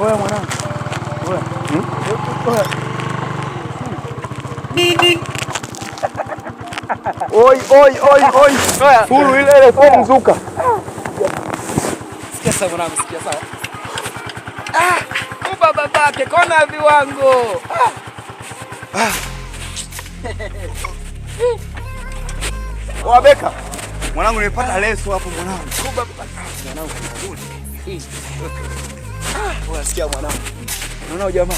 Oya mwanangu. Oya. Oya. Oi. Oya. Fulu ile fomu mzuka. Sikia sawa mwanangu, sikia sawa. Uba babake kona viwango. Wabeka. Mwanangu nimepata leso hapo mwanangu. Uba babake. Mwanangu nzuri. Unasikia mwanangu? Unaona jamaa?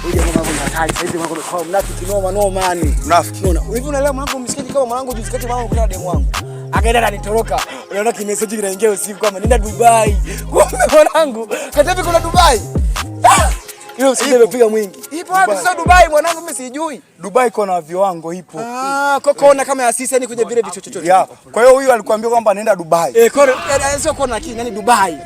Huyu jamaa wangu ni hatari. Sasa hivi mwanangu kwa mnafiki noma yani. Mnafiki. Unaona? Hivi unaelewa mwanangu msikiti kama mwanangu juzi kati mwanangu kuna demu wangu. Akaenda anitoroka. Unaona kimeseji kinaingia usiku kama nenda Dubai. Kumbe mwanangu katapi kuna Dubai. Hiyo sije imepiga mwingi. Ipo wapi sasa Dubai mwanangu mimi sijui. Dubai kuna viwango ipo. Kona kama ya sisi yani kwenye vile vichochocho. Ya. Kwa hiyo huyu alikwambia kwamba anaenda Dubai. Sio kona lakini yani Dubai.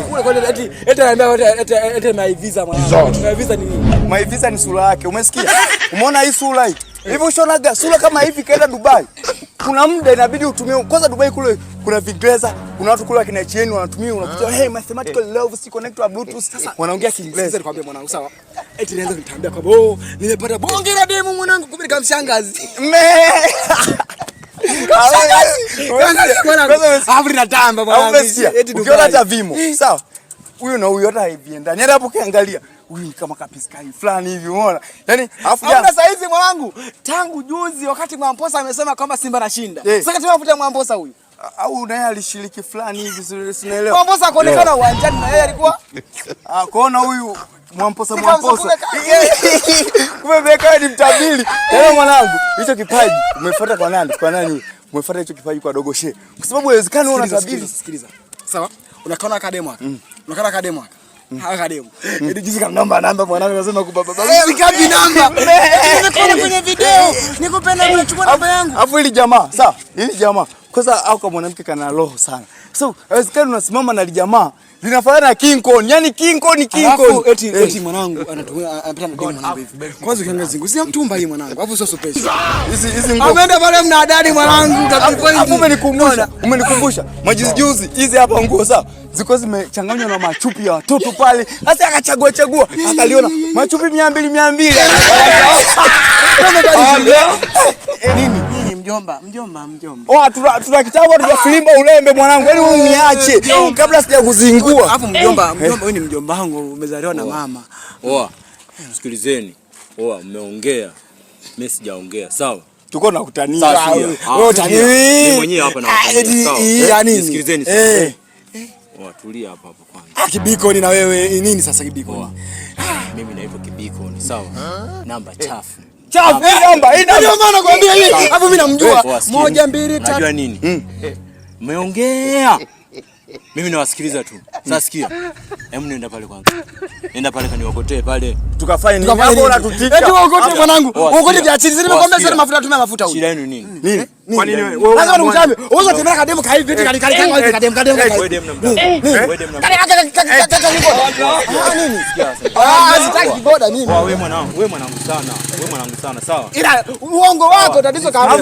Kule kwa eti anaambia eti my visa mwanangu. My visa ni nini? My visa ni sura yake. Umesikia? Umeona hii sura hii? Hivi ushonaga sura kama hivi kaenda Dubai. Kuna muda inabidi utumie kwanza Dubai kule kuna Viingereza, kuna watu kule kina Cheni wanatumia unakuta hey mathematical love si connect to bluetooth. Sasa wanaongea Kiingereza. Nikwambia mwanangu sawa. Eti nianza kutambia kwamba nimepata bonge la demu mwanangu kumbe kama mshangazi. Afri na tamba mwanangu. Ukiona hata vimo. Sawa. Huyu na huyu hata hivienda. Nienda hapo kiangalia. Huyu ni kama kapiskai fulani hivi umeona? Yaani afu sasa hizi mwanangu tangu juzi wakati Mwamposa amesema kwamba Simba nashinda. Sasa kati mafuta Mwamposa huyu. Au naye alishiriki fulani hivi sinaelewa. Mwamposa akaonekana uwanjani na yeye alikuwa kuona huyu Mwamposa. Kumbe beka ni mtabiri. Yaani mwanangu, hicho kipaji umefuata kwa nani? Kwa nani? Umefuata hicho kipaji kwa Dogoshe. Kwa sababu inawezekana unaona tabiri. Sikiliza. Sawa? Unakaona akademo hapa. Unakaona akademo hapa. Akademo. Ndio jinsi kama namba mwanangu anasema kubaba. Sikapi namba. Niko kwenye video. Nikupenda unachukua namba yangu. Alafu hili jamaa, sawa? Hili jamaa kwanza au kama mwanamke kana roho sana. So, inawezekana unasimama na jamaa linafanana na King Kong. Yaani King Kong ni King Kong. Eti mwanangu anapenda na demu mwanangu hivi. Kwanza ukiangalia zingu si mtumba hii mwanangu. Hapo sio sopeshi. Hizi nguo. Ameenda pale mna adadi mwanangu. Hapo umenikumbusha. Majuzi hizi hapa nguo sawa? Ziko zimechanganywa na machupi ya watoto pale. Sasa akachagua akaliona machupi 200. Nini mjomba. Tuna kitabu cha filimba ulembe mwanangu. Yaani wewe uniache kabla sija kuzingua. Hapo mjomba wewe ni mjomba wangu umezaliwa na mama. Sikilizeni. Mmeongea. Mimi sijaongea. Sawa? Tuko na kutania. Wewe utania. Mimi mwenyewe hapa na kutania. Sawa? Sikilizeni. Tulia hapa kwanza. Kibikoni na wewe nini sasa Kibikoni? Mimi naitwa Kibikoni, sawa? Namba chafu. Namba. Ndio maana nakwambia hii. Hapo mimi namjua. 1 2 3. Unajua nini? Mmeongea. Mimi nawasikiliza tu. Sasa sikia. Hebu nenda pale kwanza. Nenda pale kaniokotee pale. Tukafanye nini? Hapo unatutika. Eti uokote mwanangu. Uokote vya chini. Nimekwambia sana mafuta tumia mafuta huyu. Shida yenu nini? Nini? Kwa nini wewe? Lazima nikutambe. Uweza tembea kademu kai vipi kali hivi kademu. Wewe demu namda. Wewe demu namda. Nini? Sitaki boda mimi. Wewe mwanangu sana, sawa? Ila uongo wako tatizo kama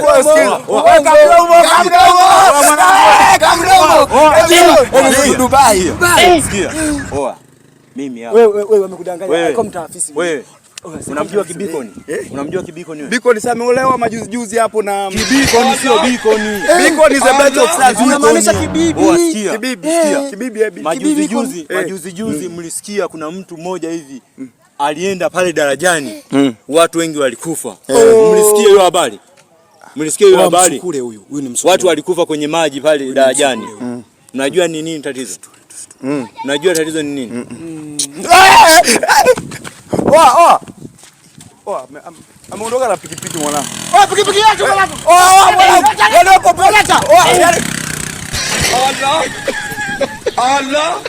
Dubai. Sikia. Mimi hapa. Wewe wamekudanganya kama mtaafisi. Wewe unamjua Kibikoni? Unamjua Kibikoni wewe? Bikoni sasa ameolewa majuzi hapo na Kibikoni sio Bikoni. Bikoni is a best of stars. Unamaanisha kibibi. Kibibi. Majuzi juzi mlisikia kuna mtu mmoja hivi alienda pale darajani. Watu wengi walikufa. Mlisikia hiyo habari? Huyu ni msukule. Watu walikufa kwenye maji pale darajani. Unajua ni nini tatizo? Unajua tatizo ni nini? Ameondoka na pikipiki mwanangu. Pikipiki yake mwanangu. Allah.